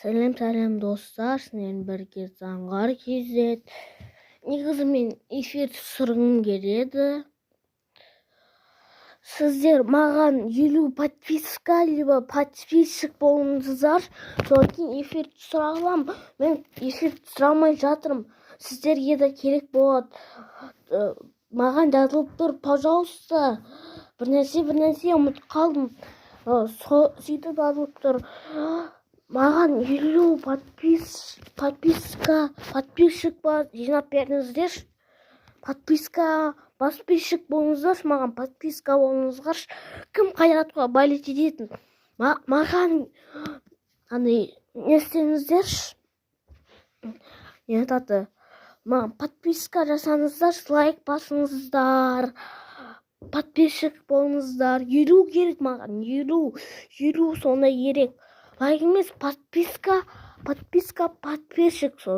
Сәлем достар, сіздермен бірге заңғар кезет. Негізі мен эфир түсіргім келеді. Сіздер маған 50 подписка либо подписчик болыңыздар. Содан кейін эфир түсіре аламын. Мен эфир түсіре алмай жатырмын. Сіздерге де керек болады. Маған жазылып тұр, пожалуйста. Бірнәрсе ұмытып қалдым. Сөйтіп жазылып тұр. Маған 50 подписчик бар, жинап беріңіздер. Подписчик болыңыздар, маған подписка болыңыздар. Кім қайратқа байлет ететін? Маған не істеңіздер? Не айтады? Маған подписка жасаңыздар, лайк басыңыздар. Подписчик болыңыздар. 50 керек маған, 50 сонда керек. Лайк емес, подписка, подписчик.